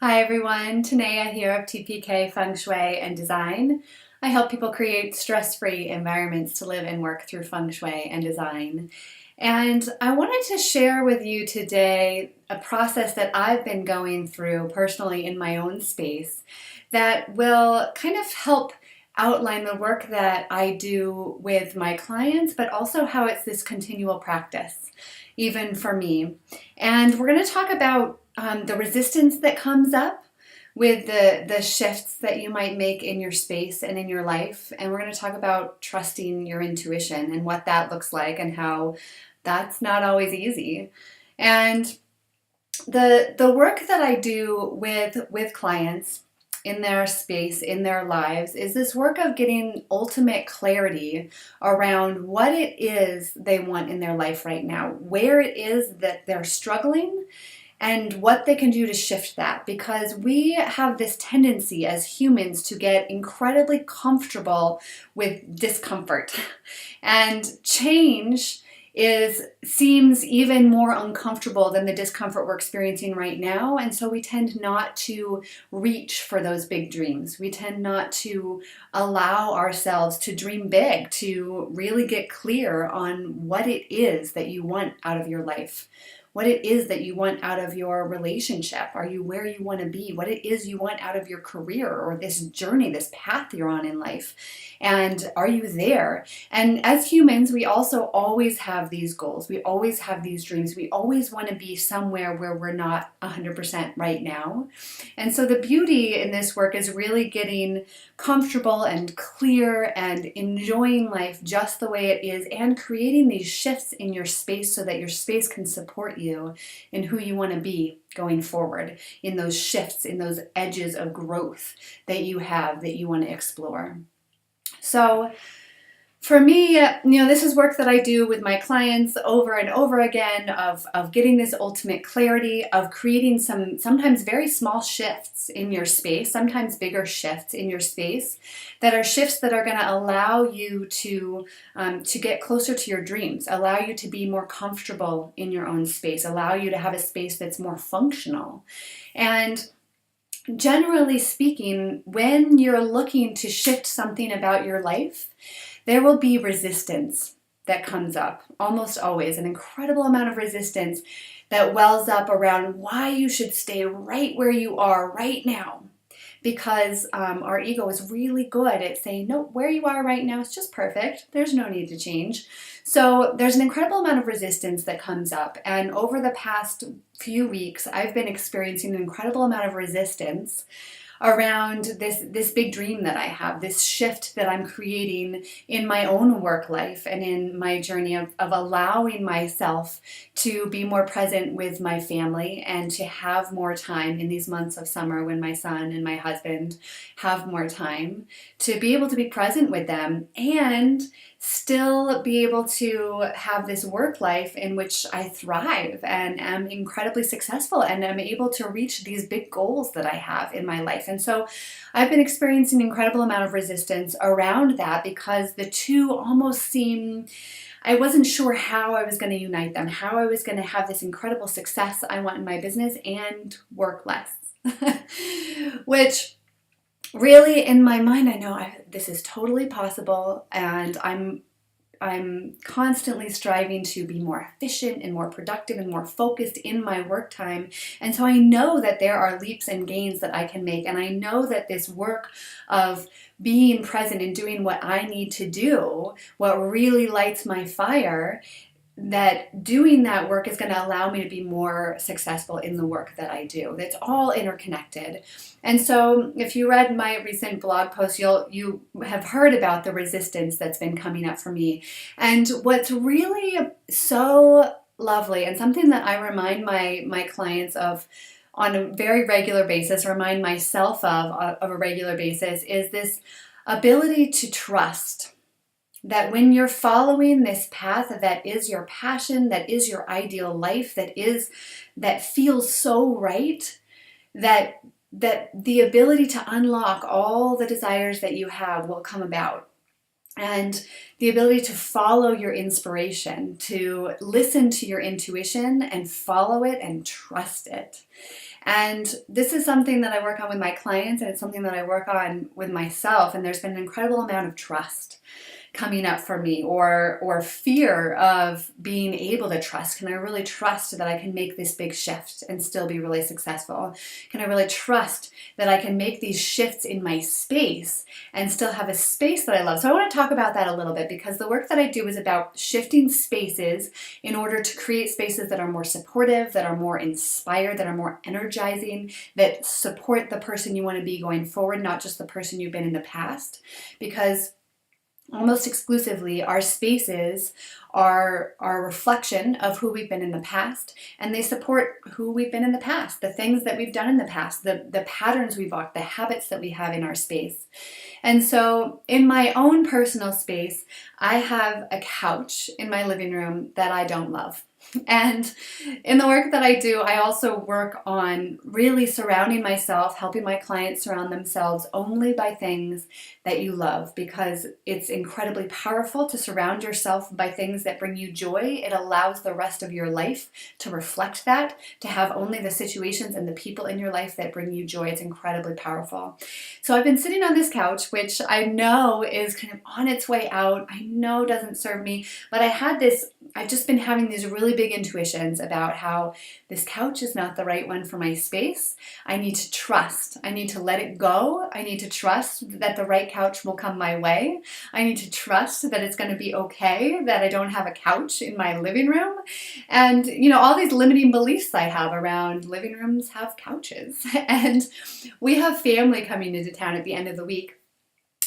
Hi everyone, Tanea here of TPK Feng Shui and Design. I help people create stress-free environments to live and work through Feng Shui and design. And I wanted to share with you today a process that I've been going through personally in my own space that will kind of help outline the work that I do with my clients, but also how it's this continual practice, even for me. And we're going to talk about the resistance that comes up with the shifts that you might make in your space and in your life. And we're going to talk about trusting your intuition and what that looks like and how that's not always easy. And the work that I do with clients in their space, in their lives, is this work of getting ultimate clarity around what it is they want in their life right now, where it is that they're struggling, and what they can do to shift that. Because we have this tendency as humans to get incredibly comfortable with discomfort. And change seems even more uncomfortable than the discomfort we're experiencing right now. And so we tend not to reach for those big dreams. We tend not to allow ourselves to dream big, to really get clear on what it is that you want out of your life, what it is that you want out of your relationship. Are you where you want to be? What it is you want out of your career or this journey, this path you're on in life. And are you there? And as humans, we also always have these goals. We always have these dreams. We always want to be somewhere where we're not 100% right now. And so the beauty in this work is really getting comfortable and clear and enjoying life just the way it is, and creating these shifts in your space so that your space can support you in who you want to be going forward, in those shifts, in those edges of growth that you have that you want to explore. So for me, this is work that I do with my clients over and over again of getting this ultimate clarity, of creating sometimes very small shifts in your space, sometimes bigger shifts in your space, that are shifts that are going to allow you to get closer to your dreams, allow you to be more comfortable in your own space, allow you to have a space that's more functional. And generally speaking, when you're looking to shift something about your life, there will be resistance that comes up, almost always, an incredible amount of resistance that wells up around why you should stay right where you are right now. Because our ego is really good at saying, no, where you are right now is just perfect. There's no need to change. So there's an incredible amount of resistance that comes up. And over the past few weeks, I've been experiencing an incredible amount of resistance around this big dream that I have, this shift that I'm creating in my own work life and in my journey of allowing myself to be more present with my family and to have more time in these months of summer when my son and my husband have more time, to be able to be present with them and still be able to have this work life in which I thrive and am incredibly successful and am able to reach these big goals that I have in my life. And so I've been experiencing an incredible amount of resistance around that because the two almost seem, I wasn't sure how I was going to unite them, how I was going to have this incredible success I want in my business and work less, which really, in my mind, I know this is totally possible, and I'm constantly striving to be more efficient and more productive and more focused in my work time. And so I know that there are leaps and gains that I can make, and I know that this work of being present and doing what I need to do, what really lights my fire, that doing that work is going to allow me to be more successful in the work that I do. It's all interconnected. And so if you read my recent blog post, you have heard about the resistance that's been coming up for me. And what's really so lovely, and something that I remind my clients of on a very regular basis, remind myself of a regular basis, is this ability to trust that when you're following this path that is your passion, that is your ideal life, that feels so right, that the ability to unlock all the desires that you have will come about. And the ability to follow your inspiration, to listen to your intuition and follow it and trust it. And this is something that I work on with my clients, and it's something that I work on with myself. And there's been an incredible amount of trust coming up for me, or fear of being able to trust. Can I really trust that I can make this big shift and still be really successful? Can I really trust that I can make these shifts in my space and still have a space that I love? So I want to talk about that a little bit, because the work that I do is about shifting spaces in order to create spaces that are more supportive, that are more inspired, that are more energizing, that support the person you want to be going forward, not just the person you've been in the past. Because almost exclusively, our spaces are a reflection of who we've been in the past, and they support who we've been in the past, the things that we've done in the past, the patterns we've walked, the habits that we have in our space. And so in my own personal space, I have a couch in my living room that I don't love. And in the work that I do, I also work on really surrounding myself, helping my clients surround themselves only by things that you love, because it's incredibly powerful to surround yourself by things that bring you joy. It allows the rest of your life to reflect that, to have only the situations and the people in your life that bring you joy. It's incredibly powerful. So I've been sitting on this couch, which I know is kind of on its way out. I know doesn't serve me, but I've just been having these really big intuitions about how this couch is not the right one for my space. I need to trust. I need to let it go. I need to trust that the right couch will come my way. I need to trust that it's going to be okay, that I don't have a couch in my living room. And, all these limiting beliefs I have around living rooms have couches. And we have family coming into town at the end of the week.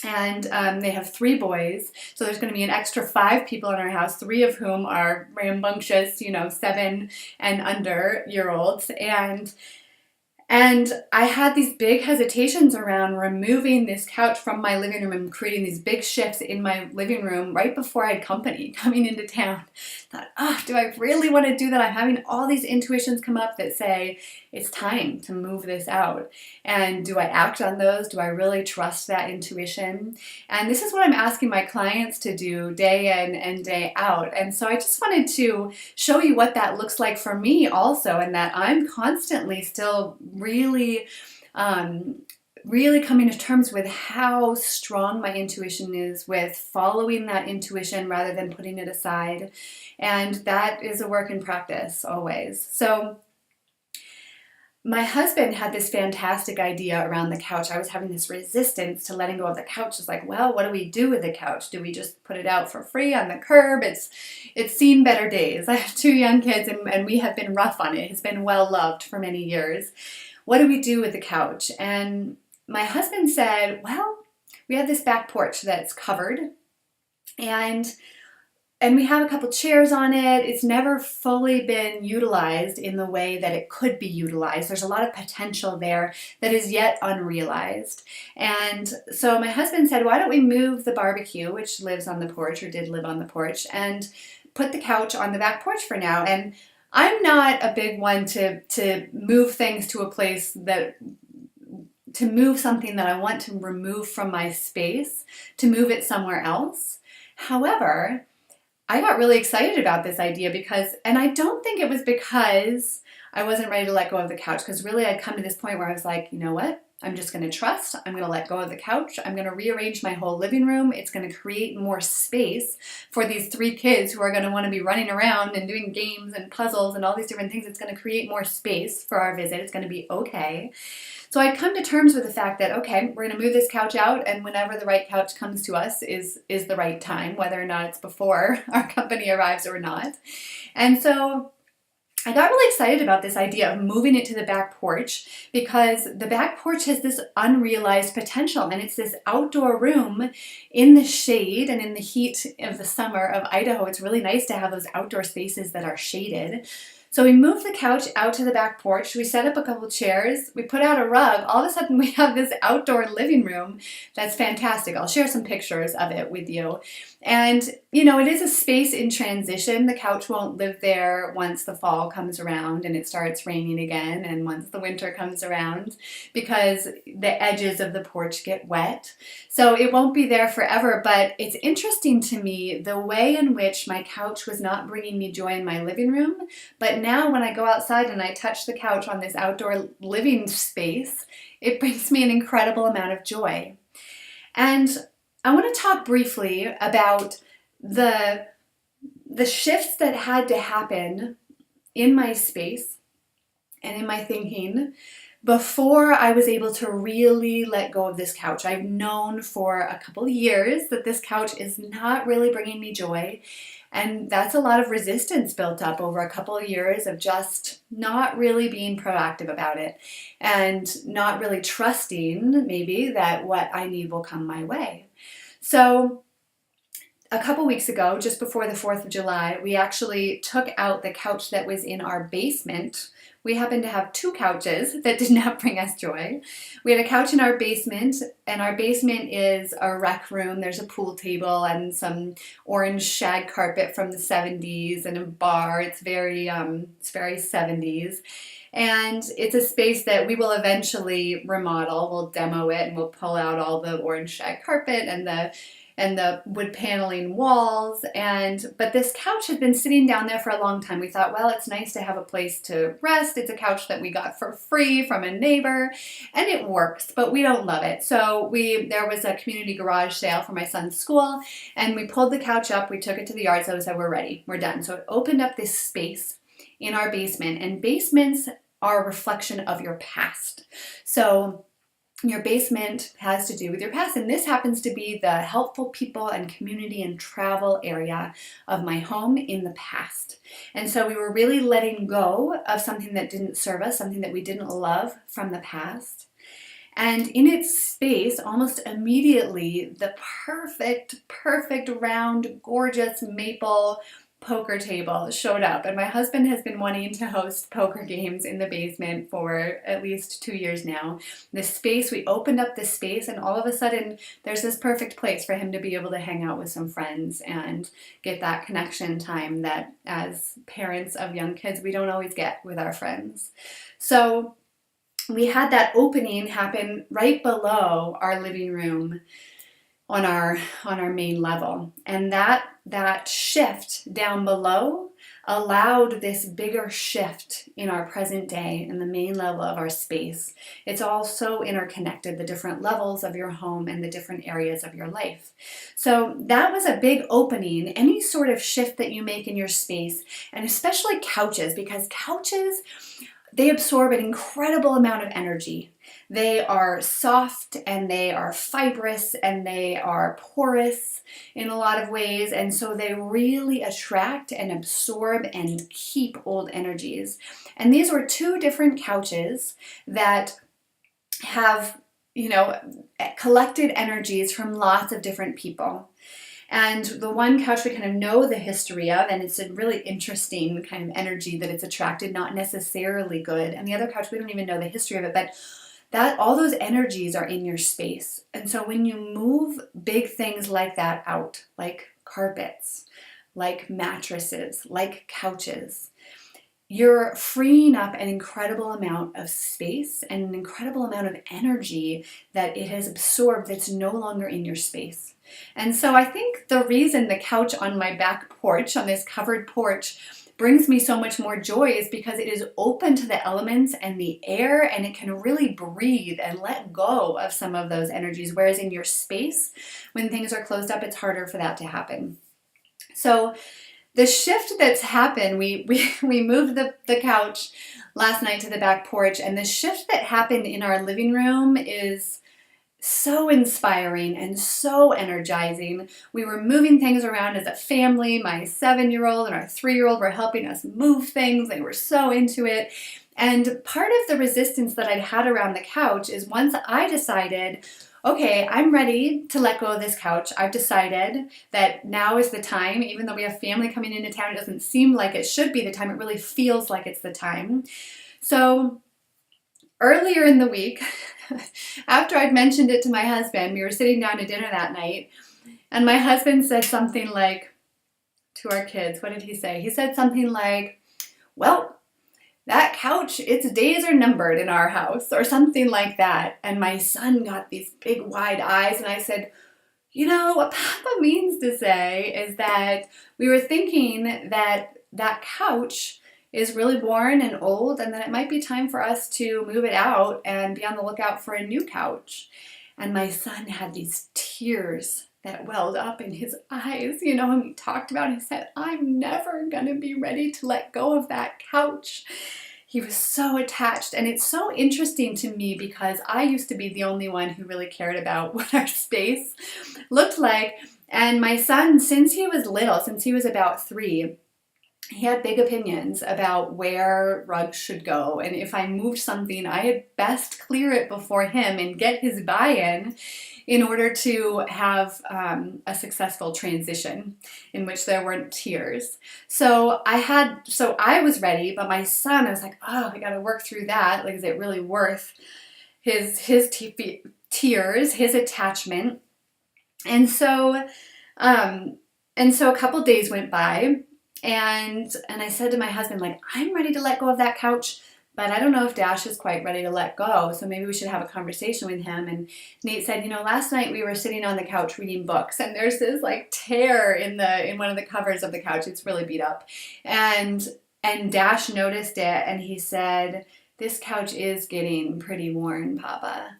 And they have 3 boys, so there's going to be an extra 5 people in our house, 3 of whom are rambunctious, 7 and under year olds. And I had these big hesitations around removing this couch from my living room and creating these big shifts in my living room right before I had company coming into town. Thought, do I really want to do that? I'm having all these intuitions come up that say it's time to move this out. And do I act on those? Do I really trust that intuition? And this is what I'm asking my clients to do day in and day out. And so I just wanted to show you what that looks like for me also, and that I'm constantly still really coming to terms with how strong my intuition is, with following that intuition rather than putting it aside. And that is a work in practice always. So my husband had this fantastic idea around the couch. I was having this resistance to letting go of the couch. It's like, well, what do we do with the couch? Do we just put it out for free on the curb? It's seen better days. I have 2 young kids, and we have been rough on it. It's been well loved for many years. What do we do with the couch? And my husband said, well, we have this back porch that's covered, and we have a couple chairs on it. It's never fully been utilized in the way that it could be utilized. There's a lot of potential there that is yet unrealized. And so my husband said, why don't we move the barbecue, which lives on the porch, or did live on the porch, and put the couch on the back porch for now. And I'm not a big one to move things to a place to move something that I want to remove from my space, to move it somewhere else. However, I got really excited about this idea and I don't think it was because I wasn't ready to let go of the couch, because really I'd come to this point where I was like, you know what? I'm just going to trust. I'm going to let go of the couch. I'm going to rearrange my whole living room. It's going to create more space for these 3 kids who are going to want to be running around and doing games and puzzles and all these different things. It's going to create more space for our visit. It's going to be okay. So I'd come to terms with the fact that, okay, we're going to move this couch out, and whenever the right couch comes to us is the right time, whether or not it's before our company arrives or not. And so I got really excited about this idea of moving it to the back porch, because the back porch has this unrealized potential, and it's this outdoor room in the shade and in the heat of the summer of Idaho. It's really nice to have those outdoor spaces that are shaded. So we moved the couch out to the back porch. We set up a couple chairs. We put out a rug. All of a sudden, we have this outdoor living room that's fantastic. I'll share some pictures of it with you. And, it is a space in transition. The couch won't live there once the fall comes around and it starts raining again, and once the winter comes around, because the edges of the porch get wet. So it won't be there forever, but it's interesting to me the way in which my couch was not bringing me joy in my living room, but now when I go outside and I touch the couch on this outdoor living space, it brings me an incredible amount of joy. And I want to talk briefly about the shifts that had to happen in my space and in my thinking before I was able to really let go of this couch. I've known for a couple of years that this couch is not really bringing me joy, and that's a lot of resistance built up over a couple of years of just not really being proactive about it and not really trusting maybe that what I need will come my way. So a couple weeks ago, just before the 4th of July, we actually took out the couch that was in our basement. We happened to have 2 couches that did not bring us joy. We had a couch in our basement, and our basement is a rec room. There's a pool table and some orange shag carpet from the 70s and a bar. It's very 70s. And it's a space that we will eventually remodel. We'll demo it and we'll pull out all the orange shag carpet and the wood paneling walls, but this couch had been sitting down there for a long time. We thought, well, it's nice to have a place to rest. It's a couch that we got for free from a neighbor, and it works, but we don't love it. So there was a community garage sale for my son's school, and we pulled the couch up, we took it to the yard sale, we said, we're ready, we're done. So it opened up this space in our basement, and basements are a reflection of your past. So your basement has to do with your past, and this happens to be the helpful people and community and travel area of my home in the past. And so we were really letting go of something that didn't serve us, something that we didn't love from the past. And in its space, almost immediately, the perfect round, gorgeous maple poker table showed up, and my husband has been wanting to host poker games in the basement for at least 2 years now. We opened up this space, and all of a sudden there's this perfect place for him to be able to hang out with some friends and get that connection time that as parents of young kids we don't always get with our friends. So we had that opening happen right below our living room on our main level, and that shift down below allowed this bigger shift in our present day in the main level of our space. It's all so interconnected, the different levels of your home and the different areas of your life. So that was a big opening. Any sort of shift that you make in your space, and especially couches, because couches, they absorb an incredible amount of energy. They are soft and they are fibrous and they are porous in a lot of ways, and so they really attract and absorb and keep old energies. And these were 2 different couches that have, collected energies from lots of different people. And the one couch we kind of know the history of, and it's a really interesting kind of energy that it's attracted, not necessarily good. And the other couch, we don't even know the history of it, but that all those energies are in your space. And so when you move big things like that out, like carpets, like mattresses, like couches, you're freeing up an incredible amount of space and an incredible amount of energy that it has absorbed that's no longer in your space. And so I think the reason the couch on my back porch, on this covered porch, brings me so much more joy is because it is open to the elements and the air, and it can really breathe and let go of some of those energies. Whereas in your space, when things are closed up, it's harder for that to happen. So the shift that's happened, we moved the couch last night to the back porch, and the shift that happened in our living room is so inspiring and so energizing. We were moving things around as a family. My 7-year-old and our 3-year-old were helping us move things. They were so into it. And part of the resistance that I'd had around the couch is once I decided, okay, I'm ready to let go of this couch. I've decided that now is the time. Even though we have family coming into town, it doesn't seem like it should be the time. It really feels like it's the time. So earlier in the week, after I'd mentioned it to my husband, we were sitting down to dinner that night, and my husband said something like to our kids, what did he say? He said something like, well, that couch, its days are numbered in our house, or something like that. And my son got these big wide eyes, and I said, what Papa means to say is that we were thinking that couch is really worn and old, and that it might be time for us to move it out and be on the lookout for a new couch. And my son had these tears that welled up in his eyes, and we talked about it. He said, I'm never gonna be ready to let go of that couch. He was so attached, and it's so interesting to me because I used to be the only one who really cared about what our space looked like. And my son, since he was little, since he was about 3, he had big opinions about where rugs should go, and if I moved something, I had best clear it before him and get his buy-in in order to have a successful transition in which there weren't tears. So I was ready, but my son, I was like, oh, I gotta work through that. Like, is it really worth his tears, his attachment? And so a couple days went by, and I said to my husband, like, I'm ready to let go of that couch, but I don't know if Dash is quite ready to let go, so maybe we should have a conversation with him. And Nate said, last night we were sitting on the couch reading books, and there's this like tear in one of the covers of the couch. It's really beat up. And Dash noticed it, and he said, this couch is getting pretty worn, Papa.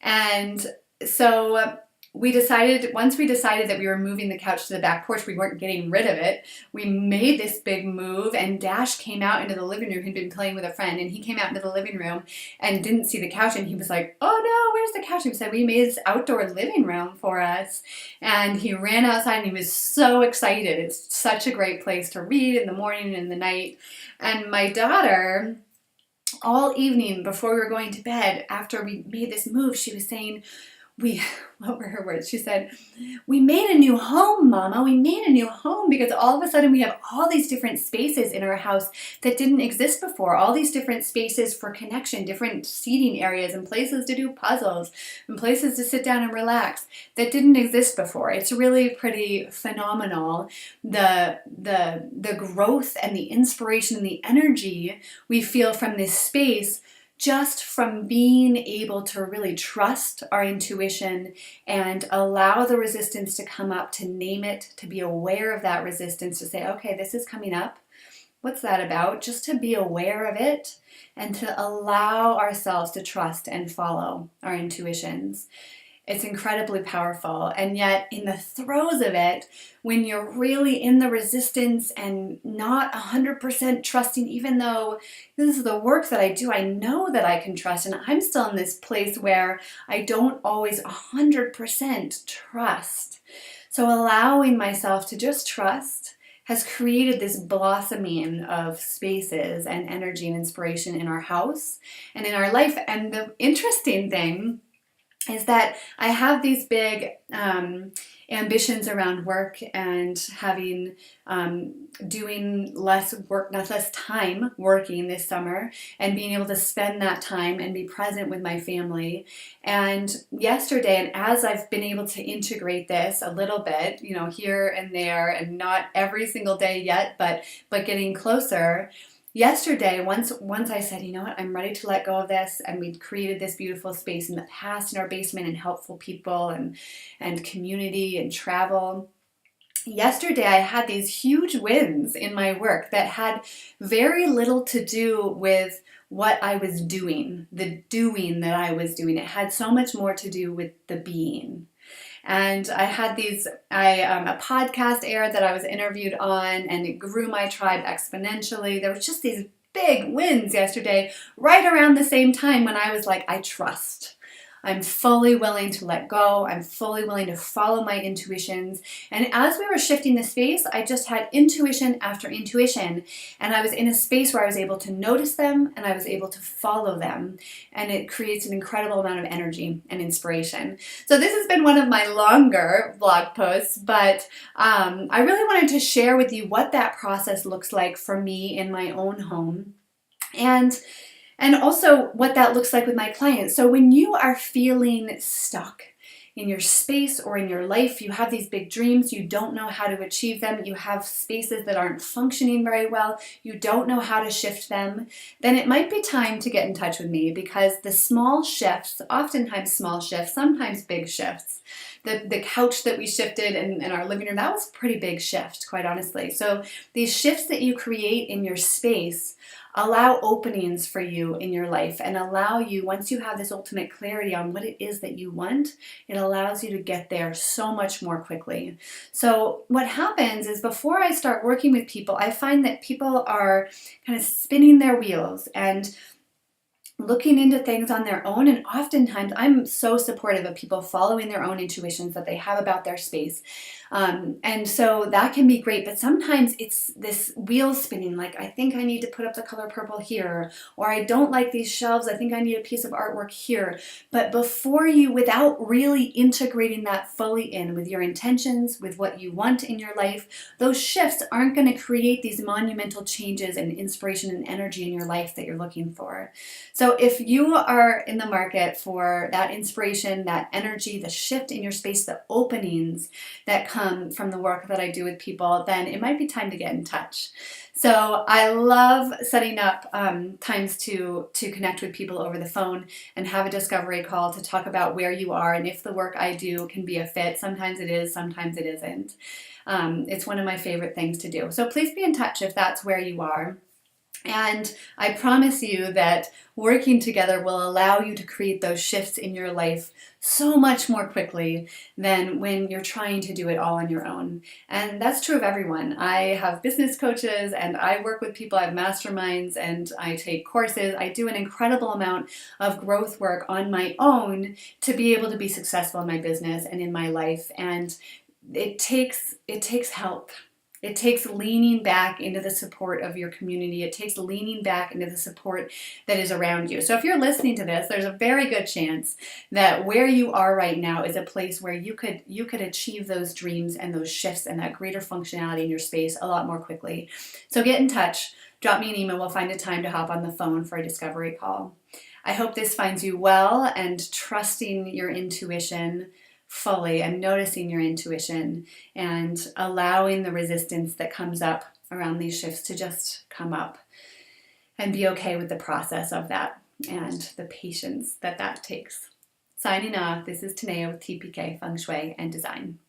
And so once we decided that we were moving the couch to the back porch, we weren't getting rid of it. We made this big move, and Dash came out into the living room. He'd been playing with a friend, and he came out into the living room and didn't see the couch, and he was like, oh no, where's the couch? And we said, we made this outdoor living room for us. And he ran outside, and he was so excited. It's such a great place to read in the morning and in the night. And my daughter, all evening before we were going to bed, after we made this move, she was saying, what were her words? She said, we made a new home, Mama. We made a new home, because all of a sudden we have all these different spaces in our house that didn't exist before. All these different spaces for connection, different seating areas and places to do puzzles and places to sit down and relax that didn't exist before. It's really pretty phenomenal. The growth and the inspiration and the energy we feel from this space, just from being able to really trust our intuition and allow the resistance to come up, to name it, to be aware of that resistance, to say, okay, this is coming up. What's that about? Just to be aware of it and to allow ourselves to trust and follow our intuitions. It's incredibly powerful. And yet in the throes of it, when you're really in the resistance and not 100% trusting, even though this is the work that I do, I know that I can trust, and I'm still in this place where I don't always 100% trust. So allowing myself to just trust has created this blossoming of spaces and energy and inspiration in our house and in our life. And the interesting thing is that I have these big ambitions around work and having doing less time working this summer, and being able to spend that time and be present with my family. And yesterday, and as I've been able to integrate this a little bit, here and there, and not every single day yet, but getting closer. Yesterday, once I said, you know what, I'm ready to let go of this, and we'd created this beautiful space in the past in our basement, and helpful people and community and travel. Yesterday, I had these huge wins in my work that had very little to do with what I was doing, the doing that I was doing. It had so much more to do with the being. And I had a podcast aired that I was interviewed on, and it grew my tribe exponentially. There was just these big wins yesterday, right around the same time when I was like, I trust. I'm fully willing to let go. I'm fully willing to follow my intuitions. And as we were shifting the space, I just had intuition after intuition. And I was in a space where I was able to notice them, and I was able to follow them. And it creates an incredible amount of energy and inspiration. So this has been one of my longer blog posts, but I really wanted to share with you what that process looks like for me in my own home. And also what that looks like with my clients. So when you are feeling stuck in your space or in your life, you have these big dreams, you don't know how to achieve them, you have spaces that aren't functioning very well, you don't know how to shift them, then it might be time to get in touch with me, because the small shifts, oftentimes small shifts, sometimes big shifts, the couch that we shifted in our living room, that was a pretty big shift, quite honestly. So these shifts that you create in your space allow openings for you in your life and allow you, once you have this ultimate clarity on what it is that you want, it allows you to get there so much more quickly. So what happens is before I start working with people, I find that people are kind of spinning their wheels and looking into things on their own. And oftentimes I'm so supportive of people following their own intuitions that they have about their space. And so that can be great, but sometimes it's this wheel spinning, like I think I need to put up the color purple here, or I don't like these shelves, I think I need a piece of artwork here. But before you, without really integrating that fully in with your intentions, with what you want in your life, those shifts aren't going to create these monumental changes and inspiration and energy in your life that you're looking for. So if you are in the market for that inspiration, that energy, the shift in your space, the openings that come from the work that I do with people, then it might be time to get in touch. So I love setting up times to connect with people over the phone and have a discovery call to talk about where you are and if the work I do can be a fit. Sometimes it is, sometimes it isn't. It's one of my favorite things to do. So please be in touch if that's where you are. And I promise you that working together will allow you to create those shifts in your life so much more quickly than when you're trying to do it all on your own. And that's true of everyone. I have business coaches and I work with people, I have masterminds and I take courses. I do an incredible amount of growth work on my own to be able to be successful in my business and in my life. And it takes help. It takes leaning back into the support of your community. It takes leaning back into the support that is around you. So if you're listening to this, there's a very good chance that where you are right now is a place where you could achieve those dreams and those shifts and that greater functionality in your space a lot more quickly. So get in touch. Drop me an email. We'll find a time to hop on the phone for a discovery call. I hope this finds you well and trusting your intuition fully and noticing your intuition and allowing the resistance that comes up around these shifts to just come up and be okay with the process of that and the patience that takes. Signing off, this is Tanea with TPK Feng Shui and Design.